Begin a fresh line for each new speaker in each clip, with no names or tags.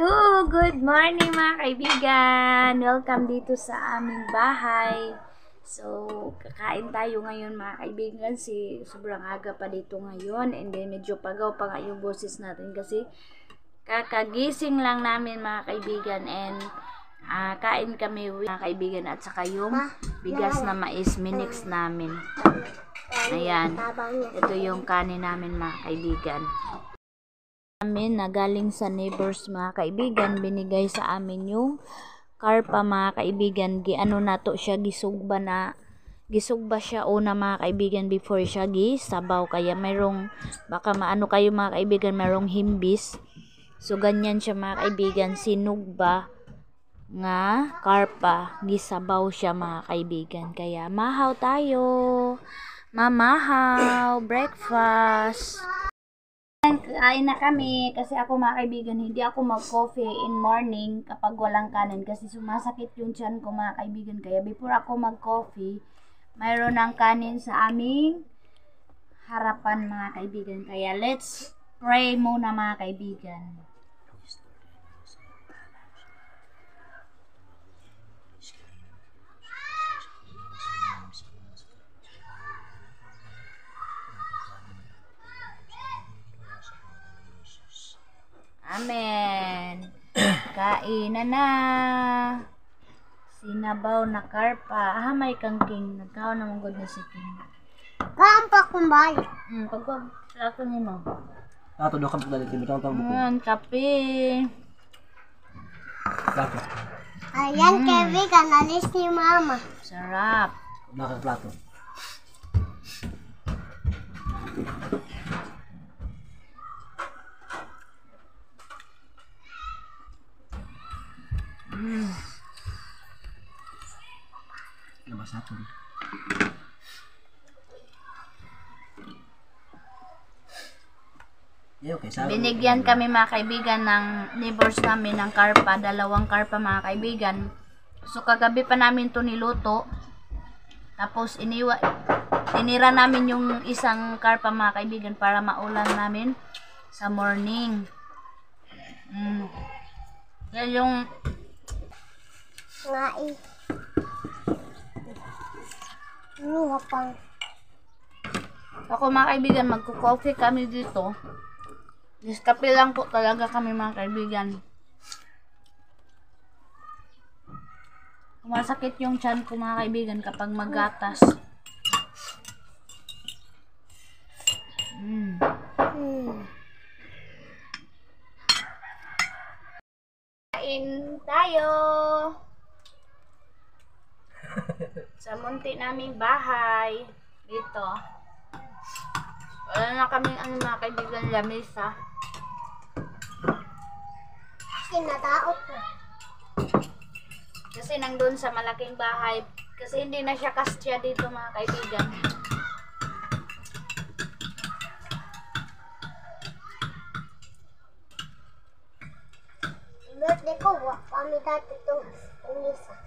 Good morning mga kaibigan! Welcome dito sa aming bahay. So, kakain tayo ngayon mga kaibigan. Sobrang aga pa dito ngayon. And then, medyo pagaw pa nga yung boses natin kasi kakagising lang namin mga kaibigan. And kain kami mga kaibigan at saka yung bigas na mais minix namin. Ayan. Ito yung kanin namin mga kaibigan. Amin na galing sa neighbors mga kaibigan, binigay sa amin yung karpa mga kaibigan. Giano nato siya, gisugba siya una mga kaibigan before siya gisabaw, kaya mayroong baka maano kayo mga kaibigan, mayroong himbis. So ganyan siya mga kaibigan, sinugba nga karpa, gisabaw siya mga kaibigan. Kaya mahaw tayo, mamahaw, breakfast. Kain na kami kasi ako mga kaibigan, hindi ako mag-coffee in morning kapag walang kanin kasi sumasakit yung tiyan ko mga kaibigan. Kaya before ako mag-coffee, mayroon ng kanin sa aming harapan mga kaibigan. Kaya let's pray muna mga kaibigan. Amen. Kainan na. Sinabaw na karpa. May kangking. Nagkaon naman good na si King.
Kampak kumbay.
Pagpag sa ni mo.
Tato do kampak dali tibi tawag buko.
Kape.
Plato.
Ayan, Kevin, kanalis ni Mama.
Sarap.
Naka plato. Labas natin.
Binigyan kami mga kaibigan ng neighbors namin ng karpa, 2 karpa mga kaibigan. So kagabi pa namin to niluto. Tapos tinira namin yung isang karpa mga kaibigan para maulan namin sa morning. Yan yung
Ngai. Pang.
ako mga kaibigan, magko-coffee kami dito. Diskape lang po talaga kami mga kaibigan. Masakit yung tiyan ko mga kaibigan kapag maggatas. Kain tayo sa munti naming bahay dito. Wala na kaming mga kaibigan lamesa.
Sinataot na.
Kasi nandun sa malaking bahay. Kasi hindi na siya kasya dito mga kaibigan.
Birthday ko, kami dati itong umisa.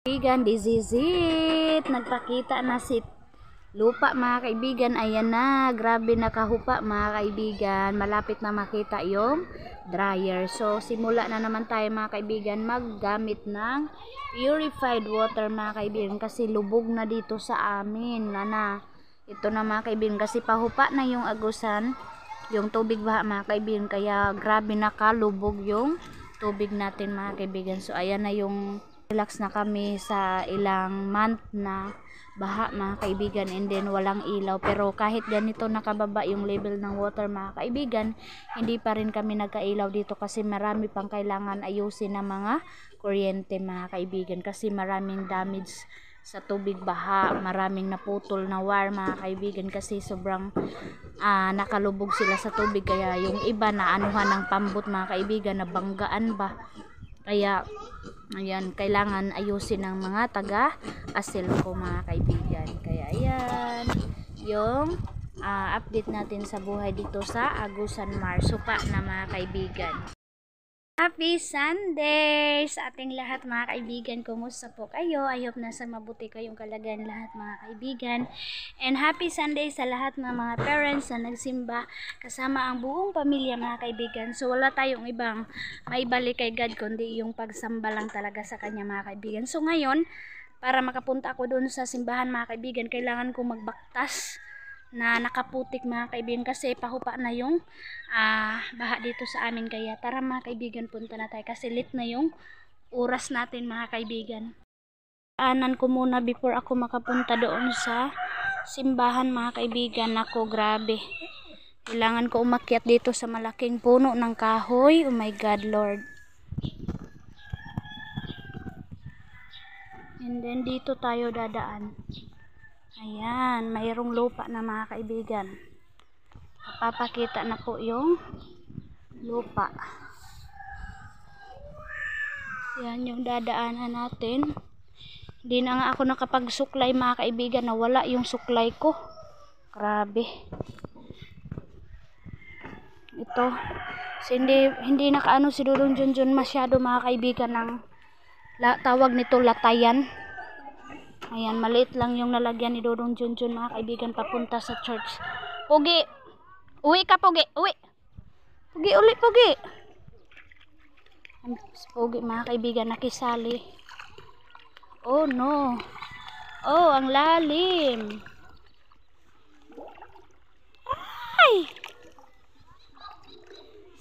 Kaibigan, this is it. Nagpakita na si lupa mga kaibigan. Ayan na, grabe nakahupa mga kaibigan. Malapit na makita yung dryer. So simula na naman tayo mga kaibigan maggamit ng purified water mga kaibigan kasi lubog na dito sa amin. Ito na mga kaibigan kasi pahupa na yung agusan, yung tubig baha mga kaibigan, kaya grabe nakalubog yung tubig natin mga kaibigan. So ayan na yung relax na kami sa ilang month na baha mga kaibigan, and then walang ilaw, pero kahit ganito nakababa yung level ng water mga kaibigan, hindi pa rin kami nagkailaw dito kasi marami pang kailangan ayusin ng mga kuryente mga kaibigan kasi maraming damage sa tubig baha, maraming naputol na wire mga kaibigan kasi sobrang nakalubog sila sa tubig, kaya yung iba na anuhan ng pambot mga kaibigan, nabanggaan ba. Kaya ayan, kailangan ayusin ng mga taga-asil ko mga kaibigan. Kaya ayan, yung update natin sa buhay dito sa Agusan Mars Supa na mga kaibigan. Happy Sunday sa ating lahat mga kaibigan. Kumusta po kayo? I hope nasa mabuti kayong kalagayan lahat mga kaibigan. And happy Sunday sa lahat ng mga parents na nagsimba kasama ang buong pamilya mga kaibigan. So wala tayong ibang maibalik kay God kundi yung pagsamba lang talaga sa kanya mga kaibigan. So ngayon, para makapunta ako doon sa simbahan mga kaibigan, kailangan ko magbaktas na nakaputik mga kaibigan kasi pahupa na yung baha dito sa amin. Kaya tara mga kaibigan, punta na tayo kasi late na yung oras natin mga kaibigan. Anan ko muna before ako makapunta doon sa simbahan mga kaibigan. Ako grabe, kailangan ko umakyat dito sa malaking puno ng kahoy. Oh my God Lord. And then dito tayo dadaan. Ayan, mayroong lupa na mga kaibigan. Papakita na po yung lupa. Yan yung dadaanan natin. Hindi na nga ako nakapagsuklay mga kaibigan, nawala yung suklay ko. Grabe. Ito. So, hindi nakaano si Dudong Junjun masyado mga kaibigan ng tawag nito latayan. Ayan, maliit lang yung nalagyan ni Dudong Junjun mga kaibigan papunta sa church. Pugi! Uwi ka, Pugi! Uwi! Pugi, uli, Pugi! Si Pugi mga kaibigan nakisali. Oh no! Oh, ang lalim! Ay!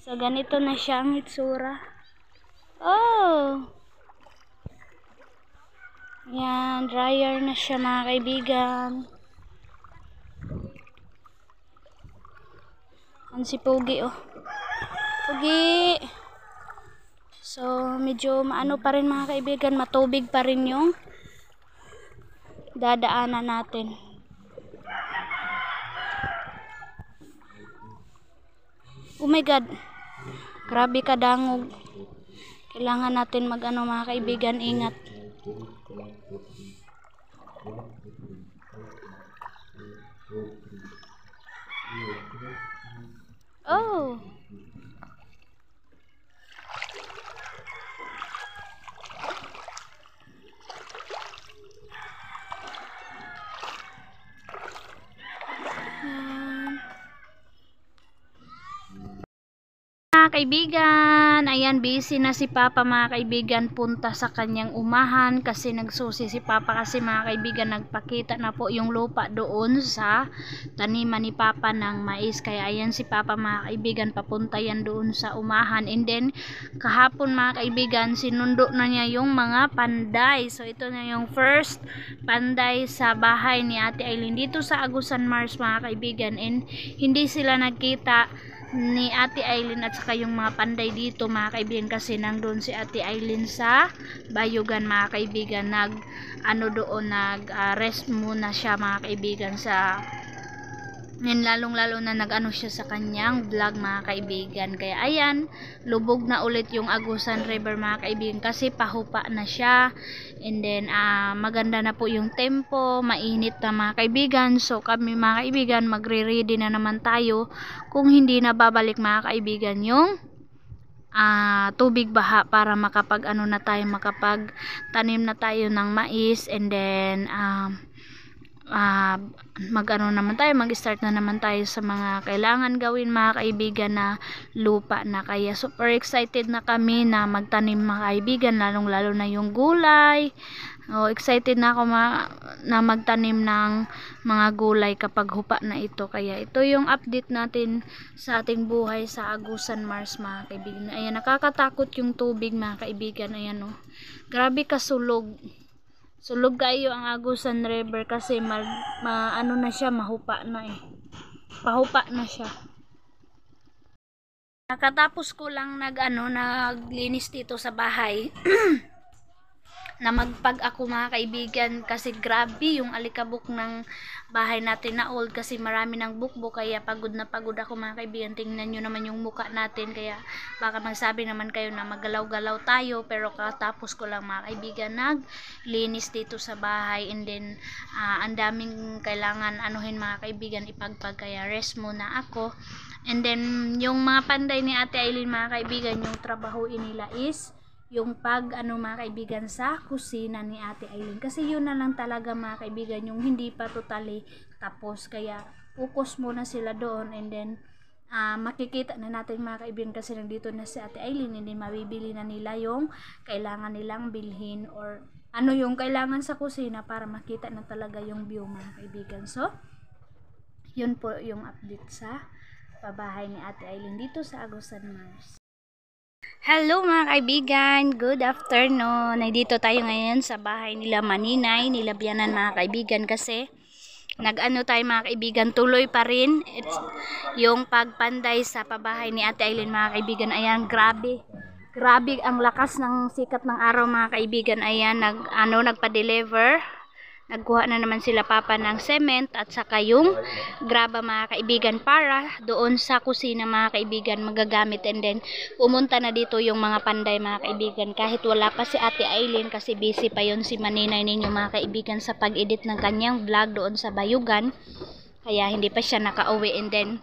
So, ganito na siya ang itsura. Oh! Yan, dryer na siya mga kaibigan. Ang si Pugi oh. Pugi! So, medyo maano pa rin mga kaibigan, matubig pa rin yung dadaanan natin. Oh my God! Grabe kadangog. Kailangan natin mag-ano mga kaibigan, ingat. Oh. Mga kaibigan, ayan, busy na si Papa mga kaibigan, punta sa kanyang umahan kasi nagsusi si Papa kasi mga kaibigan nagpakita na po yung lupa doon sa taniman ni Papa ng mais. Kaya ayan si Papa mga kaibigan, papunta yan doon sa umahan. And then kahapon mga kaibigan, sinundo na niya yung mga panday. So ito na yung first panday sa bahay ni Ate Aileen dito sa Agusan Mars mga kaibigan. And hindi sila nagkita ni Ate Aileen at saka yung mga panday dito mga kaibigan kasi nandun si Ate Aileen sa Bayugan mga kaibigan. Nag rest muna siya mga kaibigan sa lalong lalo na nag siya sa kanyang vlog mga kaibigan. Kaya ayan, lubog na ulit yung Agusan River mga kaibigan kasi pahupa na siya. And then maganda na po yung tempo, mainit na mga kaibigan. So kami mga kaibigan magre-ready na naman tayo kung hindi na babalik mga kaibigan yung tubig baha para makapag makapagtanim na tayo ng mais. And then mag-start na naman tayo sa mga kailangan gawin mga kaibigan na lupa na. Kaya super excited na kami na magtanim mga kaibigan, lalong lalo na yung gulay. Excited na ako na magtanim ng mga gulay kapag hupa na ito. Kaya ito yung update natin sa ating buhay sa Agusan Mars mga kaibigan. Ayan, nakakatakot yung tubig mga kaibigan. Ayan oh, grabe kasulog. Sulog kayo ang Agusan River kasi ano na siya, mahupa na pahupa na siya. Nakatapos ko lang naglinis dito sa bahay. na magpag ako mga kaibigan kasi grabe yung alikabok ng bahay natin na old kasi marami ng bukbok kaya pagod na pagod ako mga kaibigan. Tingnan nyo naman yung muka natin kaya baka magsabi naman kayo na maggalaw-galaw tayo pero katapos ko lang mga kaibigan naglinis dito sa bahay and then ang daming kailangan anuhin mga kaibigan ipagpag kaya rest muna ako. And then yung mga panday ni Ate Aileen mga kaibigan yung trabahuin nila is yung mga kaibigan sa kusina ni Ate Aileen kasi yun na lang talaga mga kaibigan yung hindi pa totally tapos kaya focus muna sila doon and then makikita na natin mga kaibigan kasi nandito na si Ate Aileen and then mabibili na nila yung kailangan nilang bilhin or ano yung kailangan sa kusina para makita na talaga yung view mga kaibigan. So yun po yung update sa pabahay ni Ate Aileen dito sa Agusan Mars. Hello mga kaibigan, good afternoon. Nandito tayo ngayon sa bahay nila Maninay, nila Bianan mga kaibigan kasi nag-ano tayo mga kaibigan, tuloy pa rin yung pagpanday sa pabahay ni Ate Aileen mga kaibigan. Ayan, grabe ang lakas ng sikat ng araw mga kaibigan. Ayan, nagpa-deliver. Nagkuha na naman sila papa ng cement at saka yung graba mga kaibigan para doon sa kusina mga kaibigan magagamit and then pumunta na dito yung mga panday mga kaibigan kahit wala pa si Ate Aileen kasi busy pa yon si Maninay ninyo mga kaibigan sa pag-edit ng kanyang vlog doon sa Bayugan kaya hindi pa siya nakauwi and then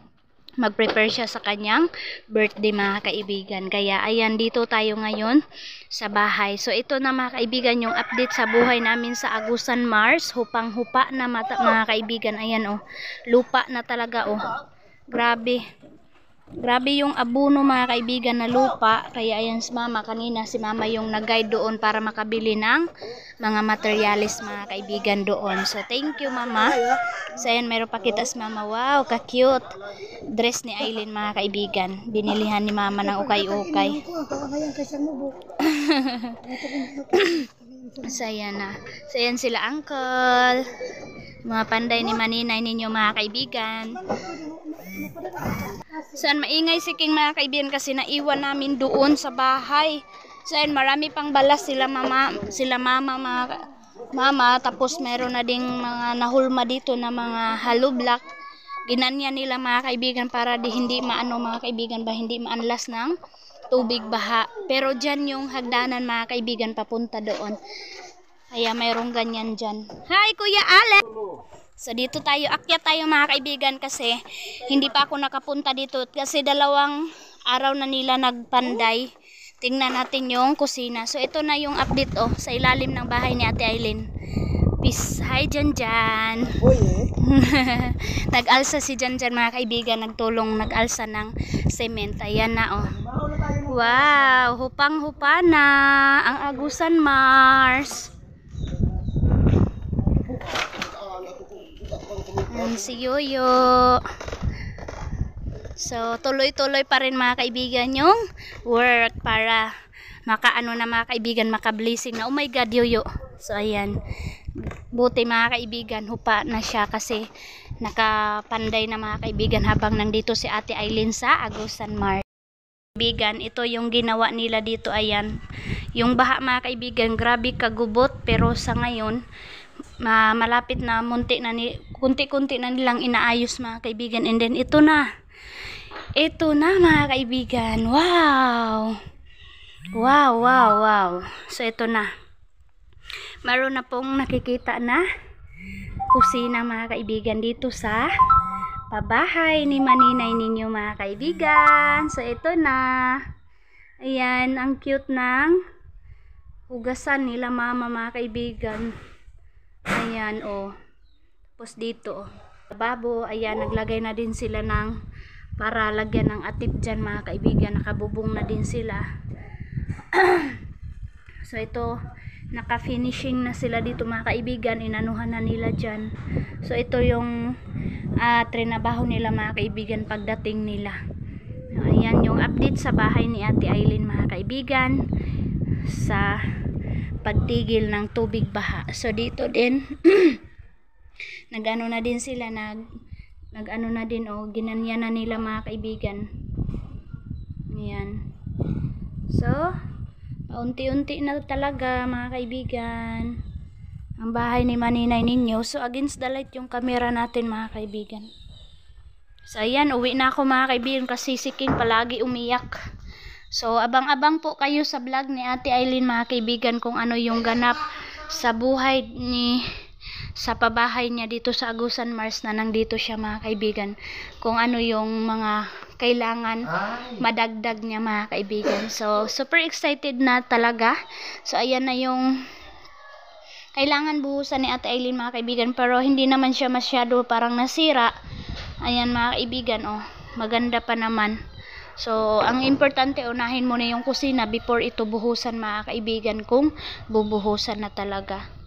mag-prepare siya sa kanyang birthday mga kaibigan. Kaya ayan dito tayo ngayon sa bahay. So ito na mga kaibigan yung update sa buhay namin sa Agusan Mars. Hupang-hupa na mga kaibigan. Ayan oh. Lupa na talaga oh. Grabe. Grabe yung abuno mga kaibigan na lupa. Kaya ayan si mama. Kanina si mama yung nag-guide doon para makabili ng mga materialis mga kaibigan doon. So thank you mama. So ayan meron pa kita si mama. Wow ka-cute. Dress ni Aileen mga kaibigan. Binilihan ni mama ng ukay-ukay. So ayan na. So ayan sila uncle. Mga panday ni Maninay ninyo mga kaibigan. Saan maingay si King mga kaibigan kasi naiwan namin doon sa bahay. Saan marami pang balas sila mama tapos meron na ding mga nahulma dito na mga hollow block. Ginanyan nila mga kaibigan para hindi maano mga kaibigan ba hindi maanlas ng tubig baha. Pero diyan yung hagdanan mga kaibigan papunta doon. Kaya mayroong ganyan diyan. Hi Kuya Alex. So dito tayo, akyat tayo mga kaibigan kasi hindi pa ako nakapunta dito kasi 2 araw na nila nagpanday. Tingnan natin yung kusina. So ito na yung update oh sa ilalim ng bahay ni Ate Aileen. Peace. Hi Janjan. Nag-alsa si Janjan mga kaibigan, nag-alsa ng cement. Ayan na oh. Wow, hupang-hupa na ang Agusan Mars. Si Yoyo. So tuloy-tuloy pa rin mga kaibigan yung work para makaano na mga kaibigan, maka-blessing na. Oh my God Yoyo. So ayan. Buti mga kaibigan, hupa na siya kasi nakapanday na mga kaibigan habang nandito si Ate Aileen sa Agusan Mars. Kaibigan, ito yung ginawa nila dito. Ayan. Yung baha mga kaibigan, grabe kagubot pero sa ngayon malapit na kunti-kunti na nilang inaayos mga kaibigan and then ito na mga kaibigan. Wow, so ito na meron na pong nakikita na kusina mga kaibigan dito sa pabahay ni Maninay ninyo mga kaibigan. So ito na, ayan ang cute ng hugasan nila mama mga kaibigan. Ayan oh. Tapos dito oh. Babo, ayan naglagay na din sila ng para lagyan ng atip dyan mga kaibigan. Nakabubong na din sila. So ito naka-finishing na sila dito mga kaibigan. Inanuhan na nila dyan. So ito yung trinabaho nila mga kaibigan pagdating nila. Ayan yung update sa bahay ni Ate Aileen mga kaibigan sa pagtigil ng tubig baha. So dito din nag-ano na din sila nag-ano na din oh, ginanyan na nila mga kaibigan. Ayan. So Paunti-unti na talaga mga kaibigan ang bahay ni Maninay ninyo. So against the light yung camera natin mga kaibigan. So ayan, uwi na ako mga kaibigan kasi si King palagi umiyak. So abang-abang po kayo sa vlog ni Ate Aileen mga kaibigan kung ano yung ganap sa buhay ni sa pabahay niya dito sa Agusan Mars na nandito siya mga kaibigan. Kung ano yung mga kailangan madagdag niya mga kaibigan. So super excited na talaga. So ayan na yung kailangan buhusan ni Ate Aileen mga kaibigan, pero hindi naman siya masyado parang nasira. Ayan mga kaibigan, oh, maganda pa naman. So ang importante, unahin mo na yung kusina before ito buhusan mga kaibigan, kung bubuhusan na talaga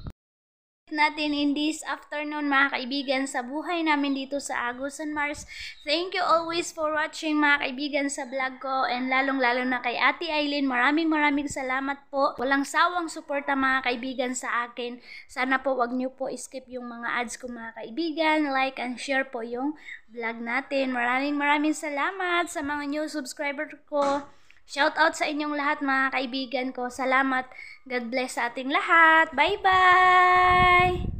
natin in this afternoon mga kaibigan sa buhay namin dito sa Agusan Mars. Thank you always for watching mga kaibigan sa vlog ko, and lalong-lalo na kay Ate Aileen. Maraming salamat po. Walang sawang suporta mga kaibigan sa akin. Sana po wag niyo po skip yung mga ads ko mga kaibigan. Like and share po yung vlog natin. Maraming salamat sa mga new subscriber ko. Shout out sa inyong lahat mga kaibigan ko. Salamat. God bless sa ating lahat. Bye-bye!